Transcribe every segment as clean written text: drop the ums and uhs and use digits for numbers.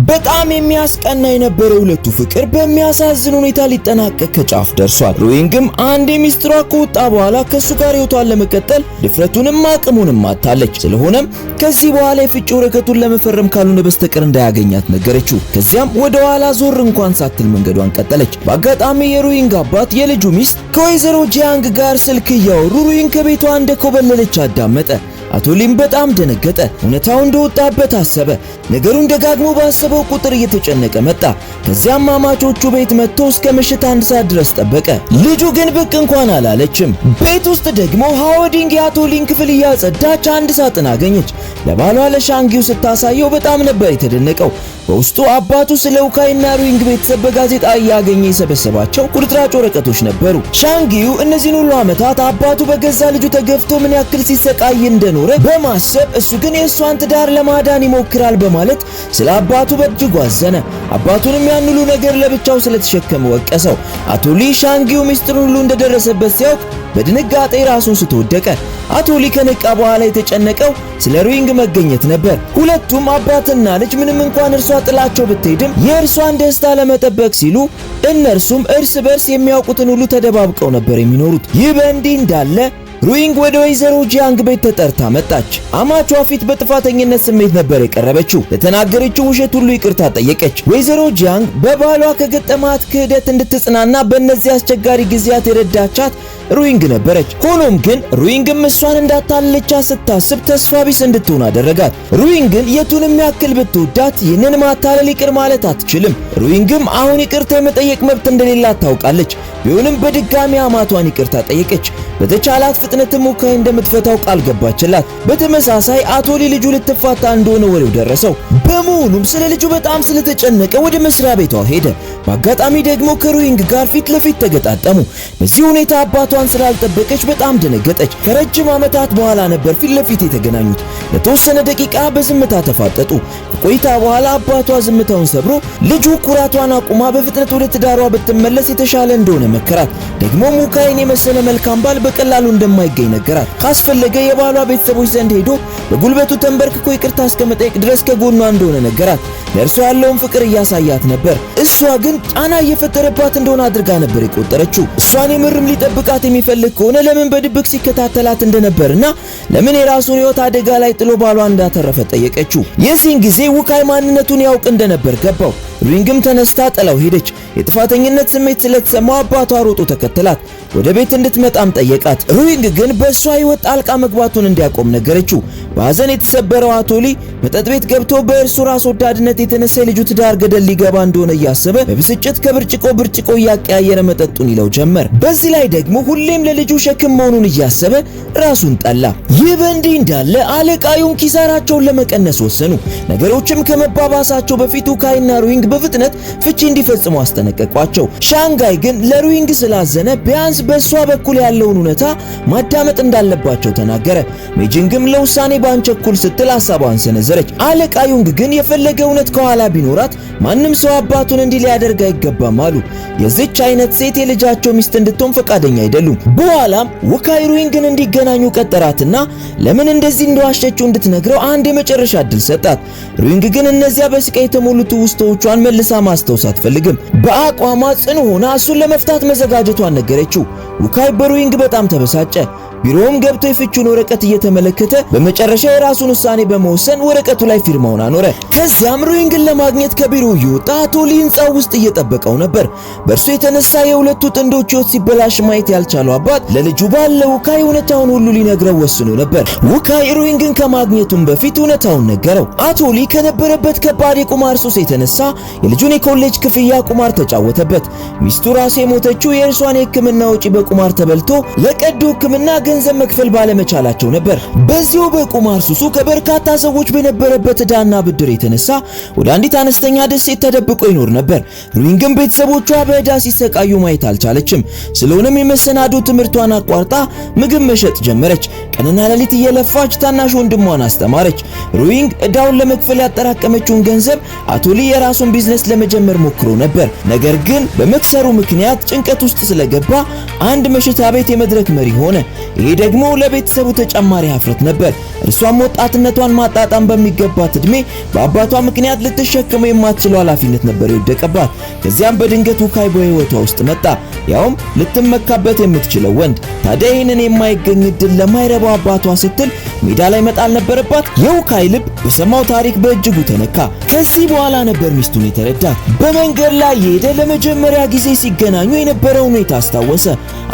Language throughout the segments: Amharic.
በጣም የሚያስቀና የነበረው ሁለቱ ፍቅር በሚያሳዝን ሁኔታ ሊጠናቀቅ ከጫፍ ደርሷል። ሩዊንግም አንድ ሚስጥሯ ከወጣ በኋላ ከሱ ጋር ህይወቷን ለመቀጠል ድፍረቱንም አቅሙንም አጣለች። ስለሆነም ከዚህ በኋላ የፍቺ ወረቀቱን ለመፈረም ካልሆነ በስተቀር እንዳያገኛት ነገረችው። ከዚያም ወደ ኋላ ዞር እንኳን ሳትል መንገዷን ቀጠለች። በአጋጣሚ የሩዊንግ አባት የልጁ ሚስት ከወይዘሮ ጂያንግ ጋር ስልክ እያወሩ ሩዊንግ ከቤቷ እንደኮበለለች አዳመጠ። አቶ ሊም በጣም ደነገጠ። እውነታው እንደወጣበት አሰበ። ነገሩን ደጋግሞ ባሰበው ቁጥር እየተጨነቀ መጣ። ከዚያም አማቾቹ ቤት መጥቶ እስከ ምሽት 1 ሰዓት ድረስ ጠበቀ። ልጁ ግን ብቅ እንኳን አላለችም። ቤት ውስጥ ደግሞ ሃዎዲንግ የአቶ ሊን ክፍል እያጸዳች አንድ ሳጥን አገኘች። ለባሏ ለሻንጊው ስታሳየው በጣም ነበር የተደነቀው። በውስጡ አባቱ ስለ ውካይና ሩዊንግ ቤተሰብ በጋዜጣ እያገኘ የሰበሰባቸው ቁርጥራጭ ወረቀቶች ነበሩ። ሻንጊው እነዚህን ሁሉ ዓመታት አባቱ በገዛ ልጁ ተገፍቶ ምን ያክል ሲሰቃይ እንደኖረ በማሰብ እሱ ግን የእሷን ትዳር ለማዳን ይሞክራል በማለት ስለ አባቱ በእጅጉ አዘነ። አባቱንም ያን ሁሉ ነገር ለብቻው ስለተሸከመ ወቀሰው። አቶ ሊ ሻንጊው ሚስጥሩን ሁሉ እንደደረሰበት ሲያውቅ በድንጋጤ ራሱን ስተወደቀ። አቶ ሊ ከነቃ በኋላ የተጨነቀው ስለ ሩዊንግ መገኘት ነበር። ሁለቱም አባትና ልጅ ምንም እንኳን እርሷ ጥላቸው ብትሄድም የእርሷን ደስታ ለመጠበቅ ሲሉ እነርሱም እርስ በርስ የሚያውቁትን ሁሉ ተደባብቀው ነበር የሚኖሩት። ይህ በእንዲህ እንዳለ ሩዊንግ ወደ ወይዘሮ ጂያንግ ቤት ተጠርታ መጣች። አማቿ ፊት በጥፋተኝነት ስሜት ነበር የቀረበችው። ለተናገረችው ውሸት ሁሉ ይቅርታ ጠየቀች። ወይዘሮ ጂያንግ በባሏ ከገጠማት ክህደት እንድትጽናና በእነዚህ አስቸጋሪ ጊዜያት የረዳቻት ሩዊንግ ነበረች። ሆኖም ግን ሩዊንግም እሷን እንዳታለቻት ስታስብ ተስፋ ቢስ እንድትሆን አደረጋት። ሩዊንግን የቱንም ያክል ብትወዳት ይህንን ማታለል ይቅር ማለት አትችልም። ሩዊንግም አሁን ይቅርታ የመጠየቅ መብት እንደሌላት ታውቃለች። ቢሆንም በድጋሚ አማቷን ይቅርታ ጠየቀች። በተቻላት ፍጥነትም ውካይ እንደምትፈታው ቃል ገባችላት። በተመሳሳይ አቶ ሊ ልጁ ልትፋታ እንደሆነ ወሬው ደረሰው። በመሆኑም ስለ ልጁ በጣም ስለተጨነቀ ወደ መስሪያ ቤቷ ሄደ። በአጋጣሚ ደግሞ ከሩዊንግ ጋር ፊት ለፊት ተገጣጠሙ። በዚህ ሁኔታ አባቷን ስላልጠበቀች በጣም ደነገጠች። ከረጅም ዓመታት በኋላ ነበር ፊት ለፊት የተገናኙት። ለተወሰነ ደቂቃ በዝምታ ተፋጠጡ። ከቆይታ በኋላ አባቷ ዝምታውን ሰብሮ ልጁ ኩራቷን አቁማ በፍጥነት ወደ ትዳሯ ብትመለስ የተሻለ እንደሆነ መከራት። ደግሞ ውካይን የመሰለ መልካም ባል በቀላሉ እንደማይገኝ ነገራት። ካስፈለገ የባሏ ቤተሰቦች ዘንድ ሄዶ በጉልበቱ ተንበርክኮ ይቅርታ እስከመጠየቅ ድረስ ከጎኗ እንደሆነ ነገራት። ለእርሷ ያለውን ፍቅር እያሳያት ነበር። እሷ ግን ጫና እየፈጠረባት እንደሆነ አድርጋ ነበር የቆጠረችው። እሷን የምርም ሊጠብቃት የሚፈልግ ከሆነ ለምን በድብቅ ሲከታተላት እንደነበርና ለምን የራሱን ሕይወት አደጋ ላይ ጥሎ ባሏ እንዳተረፈ ጠየቀችው። የዚህን ጊዜ ውካይ ማንነቱን ያውቅ እንደነበር ገባው። ሩዊንግም ተነስታ ጥላው ሄደች። የጥፋተኝነት ስሜት ስለተሰማው አባቷ ሮጦ ተከተላት። ወደ ቤት እንድትመጣም ጠየቃት። ሩዊንግ ግን በእሷ ሕይወት ጣልቃ መግባቱን እንዲያቆም ነገረችው። በሐዘን የተሰበረው አቶ ሊ መጠጥ ቤት ገብቶ በእርሱ ራስ ወዳድነት የተነሳ የልጁ ትዳር ገደል ሊገባ እንደሆነ እያሰበ በብስጭት ከብርጭቆ እያቀያየረ መጠጡን ይለው ጀመር። በዚህ ላይ ደግሞ ሁሌም ለልጁ ሸክም መሆኑን እያሰበ ራሱን ጠላ። ይህ በእንዲህ እንዳለ አለቃዩን ኪሳራቸውን ለመቀነስ ወሰኑ። ነገሮችም ከመባባሳቸው በፊት ውካይና ሩዊንግ በፍጥነት ፍቺ እንዲፈጽሙ አስጠነቀቋቸው። ሻንጋይ ግን ለሩዊንግ ስላዘነ ቢያንስ በእሷ በኩል ያለውን እውነታ ማዳመጥ እንዳለባቸው ተናገረ። ሜጂንግም ለውሳኔ ባንቸኩል ስትል ሐሳቧን ሰነዘረች። አለቃዩንግ ግን የፈለገ እውነት ከኋላ ቢኖራት ማንም ሰው አባቱን እንዲህ ሊያደርግ አይገባም አሉ። የዚች አይነት ሴት የልጃቸው ሚስት እንድትሆን ፈቃደኛ አይደሉም። በኋላም ውካይ ሩዊንግን እንዲገናኙ ቀጠራትና ለምን እንደዚህ እንደዋሸችው እንድትነግረው አንድ የመጨረሻ እድል ሰጣት። ሩዊንግ ግን እነዚያ በስቃይ የተሞሉ ትውስታዎቿን መልሳ ማስታወስ አትፈልግም። በአቋሟ ጽኑ ሆና እሱን ለመፍታት መዘጋጀቷን ነገረችው። ውካይ በሩዊንግ በጣም ተበሳጨ። ቢሮውም ገብቶ የፍቹን ወረቀት እየተመለከተ በመጨረሻ የራሱን ውሳኔ በመወሰን ወረቀቱ ላይ ፊርማውን አኖረ። ከዚያም ሩዊንግን ለማግኘት ከቢሮው እየወጣ አቶ ሊ ሕንጻው ውስጥ እየጠበቀው ነበር። በእርሱ የተነሳ የሁለቱ ጥንዶች ሕይወት ሲበላሽ ማየት ያልቻለው አባት ለልጁ ባለ ውካይ እውነታውን ሁሉ ሊነግረው ወስኖ ነበር። ውካይ ሩዊንግን ከማግኘቱም በፊት እውነታውን ነገረው። አቶ ሊ ከነበረበት ከባድ የቁማር ሱስ የተነሳ የልጁን የኮሌጅ ክፍያ ቁማር ተጫወተበት። ሚስቱ ራሱ የሞተችው የእርሷን የሕክምና ወጪ በቁማር ተበልቶ ለቀዶ ሕክምና ገንዘብ መክፈል ባለመቻላቸው ነበር። በዚሁ በቁማር ሱሱ ከበርካታ ሰዎች በነበረበት ዕዳና ብድር የተነሳ ወደ አንዲት አነስተኛ ደሴት ተደብቆ ይኖር ነበር። ሩዊንግም ቤተሰቦቿ በዕዳ ሲሰቃዩ ማየት አልቻለችም። ስለሆነም የመሰናዶ ትምህርቷን አቋርጣ ምግብ መሸጥ ጀመረች። ቀንና ሌሊት እየለፋች ታናሽ ወንድሟን አስተማረች። ሩዊንግ ዕዳውን ለመክፈል ያጠራቀመችውን ገንዘብ አቶ ሊ የራሱን ቢዝነስ ለመጀመር ሞክሮ ነበር። ነገር ግን በመክሰሩ ምክንያት ጭንቀት ውስጥ ስለገባ አንድ መሸታ ቤት የመድረክ መሪ ሆነ። ይሄ ደግሞ ለቤተሰቡ ተጨማሪ ሀፍረት ነበር። እርሷም ወጣትነቷን ማጣጣም በሚገባት እድሜ በአባቷ ምክንያት ልትሸከመው የማትችለው ኃላፊነት ነበር የወደቀባት። ከዚያም በድንገት ውካይ በህይወቷ ውስጥ መጣ፣ ያውም ልትመካበት የምትችለው ወንድ። ታዲያ ይህንን የማይገኝ እድል ለማይረባው አባቷ ስትል ሜዳ ላይ መጣል ነበረባት። የውካይ ልብ በሰማው ታሪክ በእጅጉ ተነካ። ከዚህ በኋላ ነበር ሚስቱን የተረዳት። በመንገድ ላይ የሄደ ለመጀመሪያ ጊዜ ሲገናኙ የነበረው ሁኔታ አስታወሰ።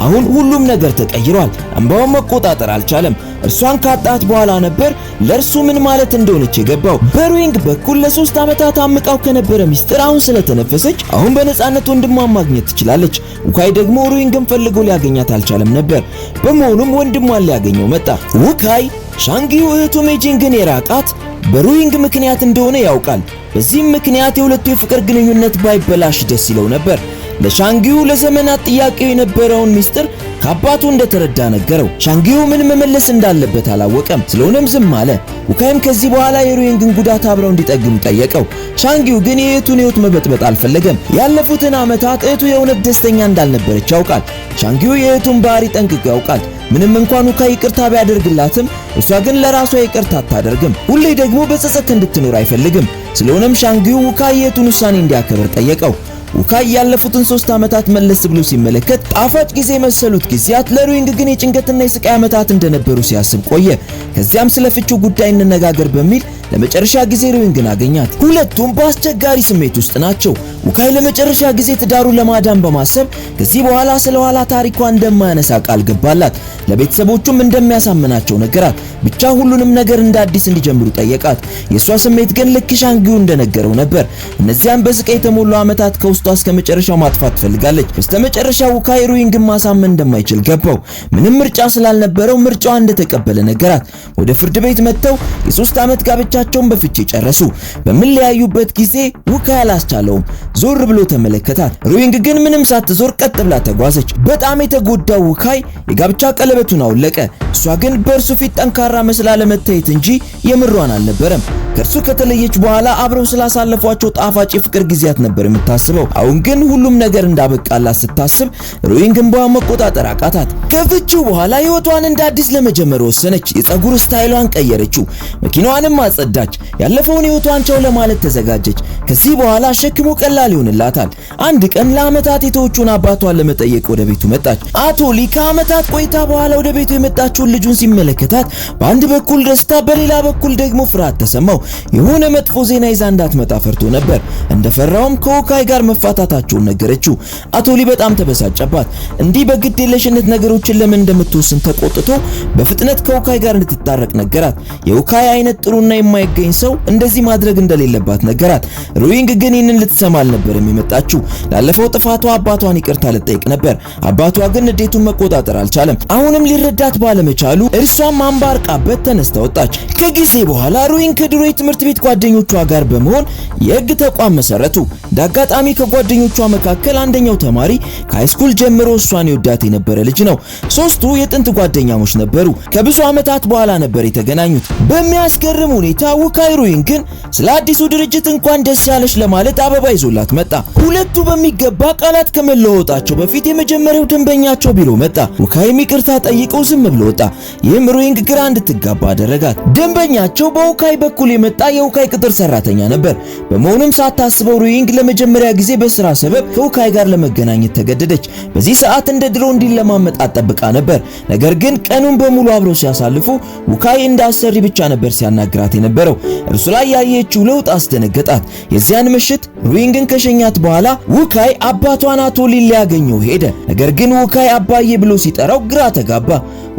አሁን ሁሉም ነገር ተቀይሯል። እንባውን መቆጣጠር አልቻለም። እርሷን ካጣት በኋላ ነበር ለእርሱ ምን ማለት እንደሆነች የገባው። በሩዊንግ በኩል ለ3 ዓመታት አምቃው ከነበረ ሚስጥር አሁን ስለተነፈሰች አሁን በነጻነት ወንድሟን ማግኘት ትችላለች። ውካይ ደግሞ ሩዊንግን ፈልጎ ሊያገኛት አልቻለም ነበር። በመሆኑም ወንድሟን ሊያገኘው መጣ። ውካይ ሻንጊው እህቱ ሜጂንግን የራቃት በሩዊንግ ምክንያት እንደሆነ ያውቃል። በዚህም ምክንያት የሁለቱ የፍቅር ግንኙነት ባይበላሽ ደስ ይለው ነበር። ለሻንጊው ለዘመናት ጥያቄው የነበረውን ሚስጥር ከአባቱ እንደተረዳ ነገረው። ሻንጊው ምን መመለስ እንዳለበት አላወቀም። ስለሆነም ዝም አለ። ውካይም ከዚህ በኋላ የሩዊንግን ጉዳት አብረው እንዲጠግሙ ጠየቀው። ሻንጊው ግን የእህቱን ህይወት መበጥበጥ አልፈለገም። ያለፉትን ዓመታት እህቱ የእውነት ደስተኛ እንዳልነበረች ያውቃል። ሻንጊው የእህቱን ባህሪ ጠንቅቆ ያውቃል። ምንም እንኳን ውካይ ይቅርታ ቢያደርግላትም እሷ ግን ለራሷ ይቅርታ አታደርግም። ሁሌ ደግሞ በጸጸት እንድትኖር አይፈልግም። ስለሆነም ሻንጊው ውካይ የእህቱን ውሳኔ እንዲያከብር ጠየቀው። ውካይ ያለፉትን 3 ዓመታት መለስ ብሎ ሲመለከት ጣፋጭ ጊዜ መሰሉት ጊዜያት ለሩዊንግ ግን የጭንቀትና የስቃይ ዓመታት እንደነበሩ ሲያስብ ቆየ። ከዚያም ስለ ፍቺው ጉዳይ እንነጋገር በሚል ለመጨረሻ ጊዜ ሩዊንግን አገኛት። ሁለቱም በአስቸጋሪ ስሜት ውስጥ ናቸው። ውካይ ለመጨረሻ ጊዜ ትዳሩን ለማዳን በማሰብ ከዚህ በኋላ ስለ ኋላ ታሪኳ እንደማያነሳ ቃል ገባላት። ለቤተሰቦቹም እንደሚያሳምናቸው ነገራት። ብቻ ሁሉንም ነገር እንደ አዲስ እንዲጀምሩ ጠየቃት። የሷ ስሜት ግን ልክ ሻንጊው እንደነገረው ነበር። እነዚያም በስቃይ የተሞሉ ዓመታት ከውስጧ እስከ መጨረሻው ማጥፋት ትፈልጋለች። በስተመጨረሻ ውካይ ሩዊንግን ማሳመን እንደማይችል ገባው። ምንም ምርጫ ስላልነበረው ምርጫዋ እንደተቀበለ ነገራት። ወደ ፍርድ ቤት መጥተው የ3 ዓመት ጋብቻቸውን በፍቺ ጨረሱ። በሚለያዩበት ጊዜ ውካይ አላስቻለውም። ዞር ብሎ ተመለከታት። ሩዊንግ ግን ምንም ሳትዞር ቀጥ ብላ ተጓዘች። በጣም የተጎዳው ውካይ የጋብቻ ቀለበቱን አወለቀ። እሷ ግን በእርሱ ፊት ጠንካራ መስላ ለመታየት እንጂ የምሯን አልነበረም። ከእርሱ ከተለየች በኋላ አብረው ስላሳለፏቸው ጣፋጭ የፍቅር ጊዜያት ነበር የምታስበው። አሁን ግን ሁሉም ነገር እንዳበቃላት ስታስብ ሩዊንግ እንባዋን መቆጣጠር አቃታት። ከፍቺው በኋላ ህይወቷን እንደ አዲስ ለመጀመር ወሰነች። የፀጉር ስታይሏን ቀየረችው፣ መኪናዋንም አጸዳች። ያለፈውን ህይወቷን ቻው ለማለት ተዘጋጀች። ከዚህ በኋላ ሸክሙ ቀላል ይሆንላታል። አንድ ቀን ለዓመታት የተወቹን አባቷን ለመጠየቅ ወደ ቤቱ መጣች። አቶ ሊ ከዓመታት ቆይታ በኋላ ወደ ቤቱ የመጣችውን ልጁን ሲመለከታት በአንድ በኩል ደስታ፣ በሌላ በኩል ደግሞ ፍርሃት ተሰማው። የሆነ መጥፎ ዜና ይዛ እንዳትመጣ ፈርቶ ነበር። እንደፈራውም ከውካይ ጋር መፋታታቸውን ነገረችው። አቶ ሊ በጣም ተበሳጨባት። እንዲህ በግድ የለሽነት ነገሮችን ለምን እንደምትወስን ተቆጥቶ በፍጥነት ከውካይ ጋር እንድትታረቅ ነገራት። የውካይ አይነት ጥሩና የማይገኝ ሰው እንደዚህ ማድረግ እንደሌለባት ነገራት። ሩዊንግ ግን ይህንን ልትሰማ አልነበረም የመጣችው። ላለፈው ጥፋቷ አባቷን ይቅርታ ልጠይቅ ነበር። አባቷ ግን ንዴቱን መቆጣጠር አልቻለም። አሁንም ሊረዳት ባለመቻሉ እርሷም አንባርቃበት ተነስታ ወጣች። ከጊዜ በኋላ ሩዊንግ ከድሮ የትምህርት ቤት ጓደኞቿ ጋር በመሆን የህግ ተቋም መሰረቱ። እንዳጋጣሚ ከጓደኞቿ መካከል አንደኛው ተማሪ ከሃይስኩል ጀምሮ እሷን ይወዳት የነበረ ልጅ ነው። ሶስቱ የጥንት ጓደኛሞች ነበሩ። ከብዙ ዓመታት በኋላ ነበር የተገናኙት። በሚያስገርም ሁኔታ ውካይ ሩዊንግን ስለ አዲሱ ድርጅት እንኳን ደስ ያለሽ ለማለት አበባ ይዞላት መጣ። ሁለቱ በሚገባ ቃላት ከመለወጣቸው በፊት የመጀመሪያው ደንበኛቸው ቢሮ መጣ። ውካይም ይቅርታ ጠይቀው ዝም ብሎ ወጣ። ይህም ሩዊንግ ግራ እንድትጋባ አደረጋት። ደንበኛቸው በውካይ በኩል የመጣ የውካይ ቅጥር ሰራተኛ ነበር። በመሆኑም ሳታስበው ሩዊንግ ለመጀመሪያ ጊዜ በስራ ሰበብ ከውካይ ጋር ለመገናኘት ተገደደች። በዚህ ሰዓት እንደ ድሮ እንዲለማመጥ ጠብቃ ነበር። ነገር ግን ቀኑን በሙሉ አብረው ሲያሳልፉ ውካይ እንደ አሰሪ ብቻ ነበር ሲያናግራት የነበረው። እርሱ ላይ ያየችው ለውጥ አስደነገጣት። የዚያን ምሽት ሩዊንግን ከሸኛት በኋላ ውካይ አባቷን አቶ ሊን ሊያገኘው ሄደ። ነገር ግን ውካይ አባዬ ብሎ ሲጠራው ግራ ተጋባ።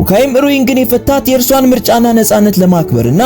ውካይም ሩዊንግን የፈታት የእርሷን ምርጫና ነጻነት ለማክበርና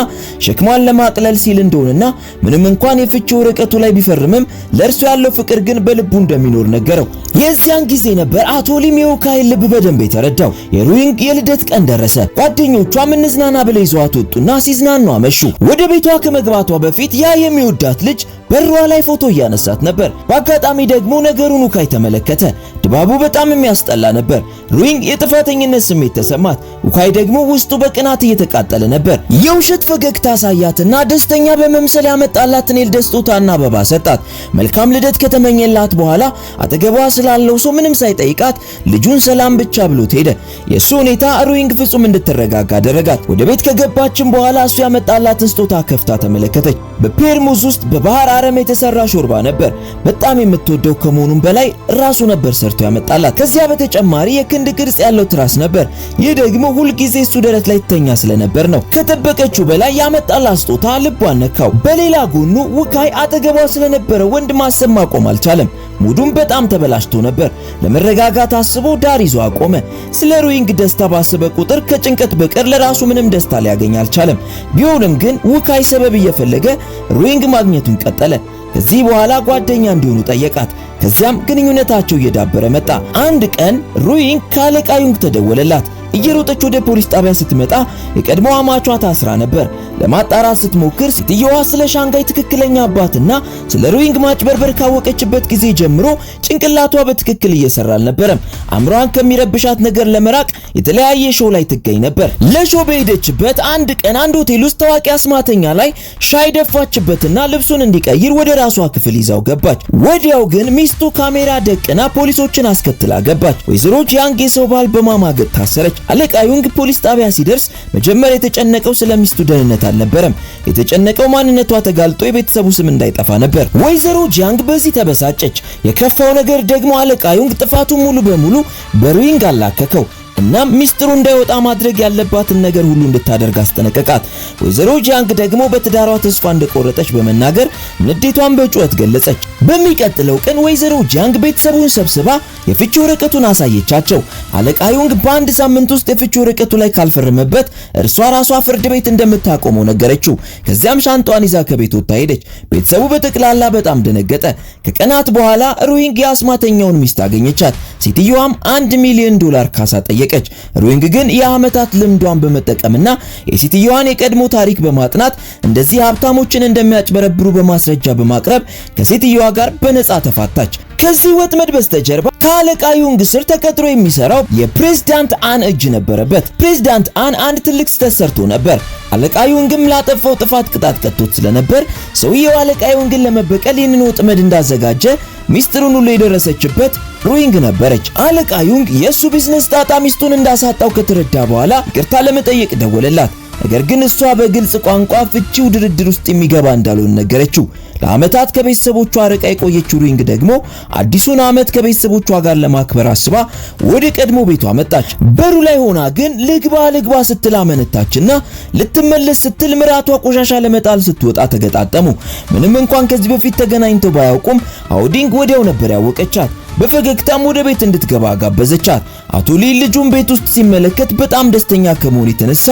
ሸክሟን ለማቅለል ሲል እንደሆነና ምንም እንኳን የፍቺ ወረቀቱ ላይ ቢፈርምም ለእርሱ ያለው ፍቅር ግን በልቡ እንደሚኖር ነገረው። የዚያን ጊዜ ነበር አቶ ሊም የውካይን ልብ በደንብ የተረዳው። የሩዊንግ የልደት ቀን ደረሰ። ጓደኞቿም እንዝናና ብለው ይዘዋት ወጡና ሲዝናኑ አመሹ። ወደ ቤቷ ከመግባቷ በፊት ያ የሚወዳት ልጅ በሯ ላይ ፎቶ እያነሳት ነበር። በአጋጣሚ ደግሞ ነገሩን ውካይ ተመለከተ። ድባቡ በጣም የሚያስጠላ ነበር። ሩይንግ የጥፋተኝነት ስሜት ተሰማት። ውካይ ደግሞ ውስጡ በቅናት እየተቃጠለ ነበር። የውሸት ፈገግታ አሳያትና ደስተኛ በመምሰል ያመጣላትን የልደት ስጦታና አበባ ሰጣት። መልካም ልደት ከተመኘላት በኋላ አጠገቧ ስላለው ሰው ምንም ሳይጠይቃት ልጁን ሰላም ብቻ ብሎት ሄደ። የሱ ሁኔታ ሩይንግ ፍጹም እንድትረጋጋ አደረጋት። ወደ ቤት ከገባችም በኋላ እሱ ያመጣላትን ስጦታ ከፍታ ተመለከተች። በፔርሙዝ ውስጥ በባህር አረም የተሰራ ሾርባ ነበር። በጣም የምትወደው ከመሆኑም በላይ ራሱ ነበር ሰርቶ ያመጣላት። ከዚያ በተጨማሪ የክንድ ቅርጽ ያለው ትራስ ነበር። ይህ ደግሞ ሁልጊዜ እሱ ደረት ላይ ተኛ ስለነበር ነው። ከጠበቀችው በላይ ያመጣላት ስጦታ ልቧን ነካው። በሌላ ጎኑ ውካይ አጠገቧ ስለነበረ ወንድ ማሰብ ማቆም አልቻለም። ሙዱም በጣም ተበላሽቶ ነበር። ለመረጋጋት አስቦ ዳር ይዞ አቆመ። ስለ ሩይንግ ደስታ ባሰበ ቁጥር ከጭንቀት በቀር ለራሱ ምንም ደስታ ሊያገኝ አልቻለም። ቢሆንም ግን ውካይ ሰበብ እየፈለገ ሩይንግ ማግኘቱን ቀጠለ። ከዚህ በኋላ ጓደኛ እንዲሆኑ ጠየቃት። ከዚያም ግንኙነታቸው እየዳበረ መጣ። አንድ ቀን ሩይንግ ካለቃ ዩንግ ተደወለላት። እየሮጠች ወደ ፖሊስ ጣቢያ ስትመጣ የቀድሞ አማቿ ታስራ ነበር። ለማጣራት ስትሞክር ሴትየዋ ስለ ሻንጋይ ትክክለኛ አባትና ስለ ሩይንግ ማጭበርበር ካወቀችበት ጊዜ ጀምሮ ጭንቅላቷ በትክክል እየሰራ አልነበረም። አእምሯን ከሚረብሻት ነገር ለመራቅ የተለያየ ሾው ላይ ትገኝ ነበር። ለሾው በሄደችበት አንድ ቀን አንድ ሆቴል ውስጥ ታዋቂ አስማተኛ ላይ ሻይ ደፋችበትና ልብሱን እንዲቀይር ወደ ራሷ ክፍል ይዛው ገባች። ወዲያው ግን ሚስቱ ካሜራ ደቅና ፖሊሶችን አስከትላ ገባች። ወይዘሮ ጂያንግ የሰው ባል በማማገጥ ታሰረች። አለቃ ዩንግ ፖሊስ ጣቢያ ሲደርስ መጀመሪያ የተጨነቀው ስለ ሚስቱ ደህንነት አልነበረም። የተጨነቀው ማንነቷ ተጋልጦ የቤተሰቡ ስም እንዳይጠፋ ነበር። ወይዘሮ ጂያንግ በዚህ ተበሳጨች። የከፋው ነገር ደግሞ አለቃ ዩንግ ጥፋቱን ሙሉ በሙሉ በሩይንግ አላከከው። እናም ሚስጥሩ እንዳይወጣ ማድረግ ያለባትን ነገር ሁሉ እንድታደርግ አስጠነቀቃት። ወይዘሮ ጂያንግ ደግሞ በትዳሯ ተስፋ እንደቆረጠች በመናገር ንዴቷን በጩኸት ገለጸች። በሚቀጥለው ቀን ወይዘሮ ጂያንግ ቤተሰቡን ሰብስባ የፍቺ ወረቀቱን አሳየቻቸው። አለቃ ዩንግ በአንድ ሳምንት ውስጥ የፍቺ ወረቀቱ ላይ ካልፈረመበት እርሷ ራሷ ፍርድ ቤት እንደምታቆመው ነገረችው። ከዚያም ሻንጣዋን ይዛ ከቤት ወጥታ ሄደች። ቤተሰቡ በጠቅላላ በጣም ደነገጠ። ከቀናት በኋላ ሩይንግ የአስማተኛውን ሚስት አገኘቻት። ሴትየዋም $1 ሚሊዮን ካሳ ጠየቀች። ሩይንግ ግን የዓመታት ልምዷን በመጠቀምና የሴትየዋን የቀድሞ ታሪክ በማጥናት እንደዚህ ሀብታሞችን እንደሚያጭበረብሩ በማስረጃ በማቅረብ ከሴትየዋ ጋር በነፃ ተፋታች። ከዚህ ወጥመድ በስተጀርባ ከአለቃ ዩንግ ስር ተቀጥሮ የሚሰራው የፕሬዝዳንት አን እጅ ነበረበት። ፕሬዝዳንት አን አንድ ትልቅ ስህተት ሰርቶ ነበር። አለቃ ዩንግም ላጠፋው ጥፋት ቅጣት ቀጥቶት ስለነበር ሰውየው አለቃ ዩንግን ለመበቀል ይህንን ወጥመድ እንዳዘጋጀ ሚስጥሩን ሁሉ የደረሰችበት ሩይንግ ነበረች። አለቃ ዩንግ የሱ ቢዝነስ ጣጣ ሚስቱን እንዳሳጣው ከተረዳ በኋላ ይቅርታ ለመጠየቅ ደወለላት። ነገር ግን እሷ በግልጽ ቋንቋ ፍቺው ድርድር ውስጥ የሚገባ እንዳልሆነ ነገረችው። ለዓመታት ከቤተሰቦቿ ርቃ የቆየችው ሩይንግ ደግሞ አዲሱን ዓመት ከቤተሰቦቿ ጋር ለማክበር አስባ ወደ ቀድሞ ቤቷ መጣች። በሩ ላይ ሆና ግን ልግባ ስትል አመነታችና ልትመለስ ስትል ምራቷ ቆሻሻ ለመጣል ስትወጣ ተገጣጠሙ። ምንም እንኳን ከዚህ በፊት ተገናኝተው ባያውቁም አውዲንግ ወዲያው ነበር ያወቀቻት። በፈገግታም ወደ ቤት እንድትገባ ጋበዘቻት። አቶ ሊ ልጁን ቤት ውስጥ ሲመለከት በጣም ደስተኛ ከመሆኑ የተነሳ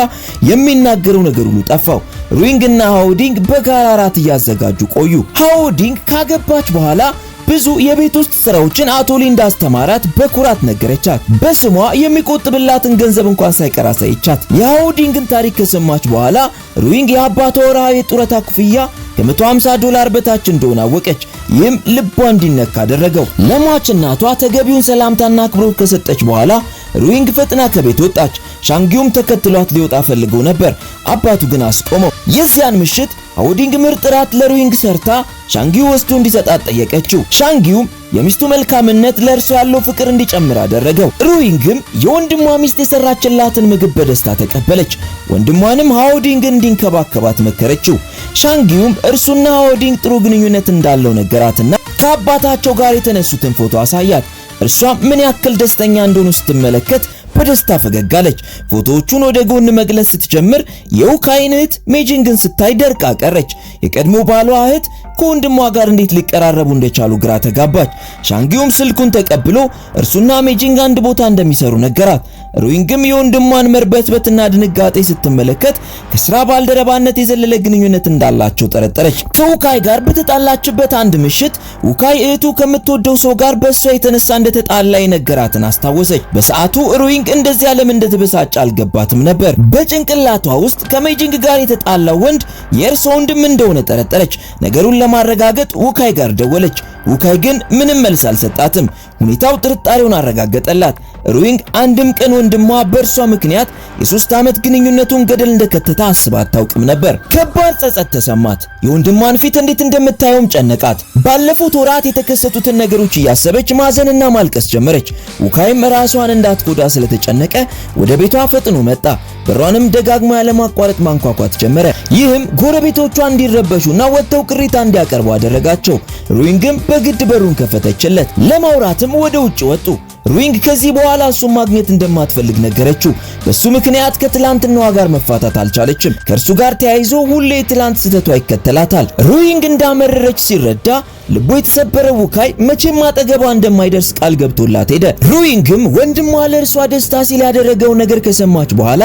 የሚናገረው ነገር ሁሉ ጠፋው። ሩይንግና ሃውዲንግ በጋራ ራት እያዘጋጁ ቆዩ። ሃውዲንግ ካገባች በኋላ ብዙ የቤት ውስጥ ስራዎችን አቶ ሊ እንዳስተማራት በኩራት ነገረቻት። በስሟ የሚቆጥብላትን ገንዘብ እንኳን ሳይቀር አሳየቻት። የሃውዲንግን ታሪክ ከሰማች በኋላ ሩይንግ የአባቷ ወርሃዊ የጡረታ ክፍያ $150 በታች እንደሆነ አወቀች። ይህም ልቧ እንዲነካ አደረገው። ለሟች እናቷ ተገቢውን ሰላምታና አክብሮት ከሰጠች በኋላ ሩይንግ ፈጥና ከቤት ወጣች። ሻንጊውም ተከትሏት ሊወጣ ፈልገው ነበር። አባቱ ግን አስቆመው። የዚያን ምሽት ሃውዲንግ ምርጥ ራት ለሩይንግ ሰርታ ሻንጊው ወስዶ እንዲሰጣት ጠየቀችው። ሻንጊውም የሚስቱ መልካምነት ለእርሱ ያለው ፍቅር እንዲጨምር አደረገው። ሩይንግም የወንድሟ ሚስት የሰራችላትን ምግብ በደስታ ተቀበለች። ወንድሟንም ሃውዲንግ እንዲንከባከባት መከረችው። ሻንጊውም እርሱና ሃውዲንግ ጥሩ ግንኙነት እንዳለው ነገራትና ከአባታቸው ጋር የተነሱትን ፎቶ አሳያት። እርሷም ምን ያክል ደስተኛ እንደሆኑ ስትመለከት በደስታ ፈገግ አለች። ፎቶዎቹን ወደ ጎን መግለጽ ስትጀምር የውካይን እህት ሜጂንግን ስታይ ደርቃ ቀረች። የቀድሞ ባሏ እህት ከወንድሟ ጋር እንዴት ሊቀራረቡ እንደቻሉ ግራ ተጋባች። ሻንጊውም ስልኩን ተቀብሎ እርሱና ሜጂንግ አንድ ቦታ እንደሚሰሩ ነገራት። ሩይንግም የወንድሟን መርበትበትና ድንጋጤ ስትመለከት ከስራ ባልደረባነት የዘለለ ግንኙነት እንዳላቸው ጠረጠረች። ከውካይ ጋር በተጣላችበት አንድ ምሽት ውካይ እህቱ ከምትወደው ሰው ጋር በእሷ የተነሳ እንደተጣላ የነገራትን አስታወሰች። በሰዓቱ ሩይንግ እንደዚህ ዓለም እንደተበሳጨ አልገባትም ነበር። በጭንቅላቷ ውስጥ ከሜጂንግ ጋር የተጣላው ወንድ የእርሷ ወንድም እንደሆነ ጠረጠረች። ነገሩን ለማረጋገጥ ውካይ ጋር ደወለች። ውካይ ግን ምንም መልስ አልሰጣትም። ሁኔታው ጥርጣሬውን አረጋገጠላት። ሩዊንግ አንድም ቀን ወንድሟ በእርሷ ምክንያት የ3 ዓመት ግንኙነቱን ገደል እንደከተታ አስባ አታውቅም ነበር። ከባድ ጸጸት ተሰማት። የወንድሟን ፊት እንዴት እንደምታየውም ጨነቃት። ባለፉት ወራት የተከሰቱትን ነገሮች እያሰበች ማዘንና ማልቀስ ጀመረች። ውካይም ራሷን እንዳትጎዳ ስለተጨነቀ ወደ ቤቷ ፈጥኖ መጣ። በሯንም ደጋግማ ያለማቋረጥ ማንኳኳት ጀመረ። ይህም ጎረቤቶቿ እንዲረበሹና ወጥተው ቅሬታ እንዲያቀርቡ አደረጋቸው። ሩዊንግም በግድ በሩን ከፈተችለት። ለማውራትም ወደ ውጭ ወጡ። ሩዊንግ ከዚህ በኋላ እሱን ማግኘት እንደማትፈልግ ነገረችው። በሱ ምክንያት ከትላንትናዋ ጋር መፋታት አልቻለችም። ከእርሱ ጋር ተያይዞ ሁሌ ትላንት ስህተቷ ይከተላታል። ሩዊንግ እንዳመረረች ሲረዳ ልቡ የተሰበረ ውካይ መቼም አጠገቧ እንደማይደርስ ቃል ገብቶላት ሄደ። ሩዊንግም ወንድሟ ለእርሷ ደስታ ሲል ያደረገው ነገር ከሰማች በኋላ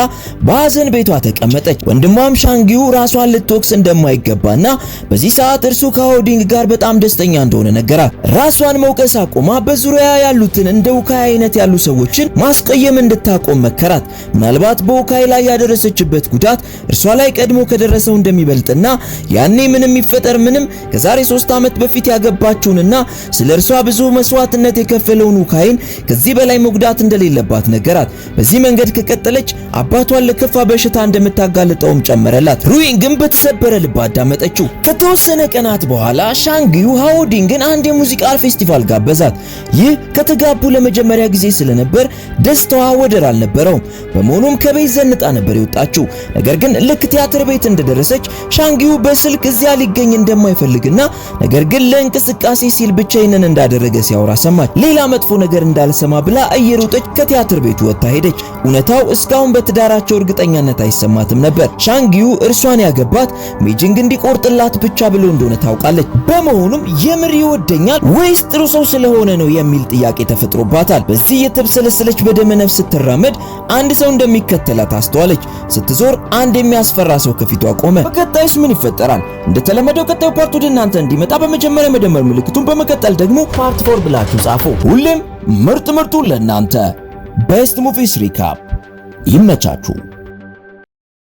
በሐዘን ቤቷ ተቀመጠች። ወንድሟም ሻንጊው ራሷን ልትወቅስ እንደማይገባና በዚህ ሰዓት እርሱ ከሆዲንግ ጋር በጣም ደስተኛ እንደሆነ ነገራት። ራሷን መውቀስ አቁማ በዙሪያ ያሉትን እንደ ውካይ አይነት ያሉ ሰዎችን ማስቀየም እንድታቆም መከራት። ምናልባት በውካይ ላይ ያደረሰችበት ጉዳት እርሷ ላይ ቀድሞ ከደረሰው እንደሚበልጥና ያኔ ምንም ይፈጠር ምንም ከዛሬ 3 ዓመት በፊት ያገባችውንና ስለ እርሷ ብዙ መስዋዕትነት የከፈለውን ውካይን ከዚህ በላይ መጉዳት እንደሌለባት ነገራት። በዚህ መንገድ ከቀጠለች አባቷን ለከፋ በሽታ እንደምታጋልጠውም ጨመረላት። ሩዊንግም በተሰበረ ልብ አዳመጠችው። ከተወሰነ ቀናት በኋላ ሻንጊው ሃኦዲንግን አንድ የሙዚቃ ፌስቲቫል ጋበዛት። ይህ ከተጋቡ ለመጀመሪያ ጊዜ ስለነበር ደስታዋ ወደር አልነበረውም። በመሆኑም ከቤት ዘንጣ ነበር የወጣችው። ነገር ግን ልክ ቲያትር ቤት እንደደረሰች ሻንጊው በስልክ እዚያ ሊገኝ እንደማይፈልግና ነገር ግን እንቅስቃሴ ሲል ብቻዬን እንዳደረገ ሲያወራ ሰማች። ሌላ መጥፎ ነገር እንዳልሰማ ብላ እየሮጠች ከቲያትር ቤቱ ወጣ ሄደች። እውነታው እስካሁን በትዳራቸው እርግጠኛነት አይሰማትም ነበር። ሻንጊው እርሷን ያገባት ሜጂንግ እንዲቆርጥላት ብቻ ብሎ እንደሆነ ታውቃለች። በመሆኑም የምር ይወደኛል ወይስ ጥሩ ሰው ስለሆነ ነው የሚል ጥያቄ ተፈጥሮባታል። በዚህ የተብሰለሰለች በደመ ነፍስ ስትራመድ አንድ ሰው እንደሚከተላት አስተዋለች። ስትዞር አንድ የሚያስፈራ ሰው ከፊቷ ቆመ። በቀጣይስ ምን ይፈጠራል? እንደተለመደው ቀጣዩ ፓርት ወደ እናንተ እንዲመጣ በመጀመሪያ መደመር ምልክቱን በመቀጠል ደግሞ ፓርት 4 ብላችሁ ጻፉ። ሁሌም ምርጥ ምርጡን ለእናንተ ቤስት ሙቪስ ሪካፕ። ይመቻችሁ።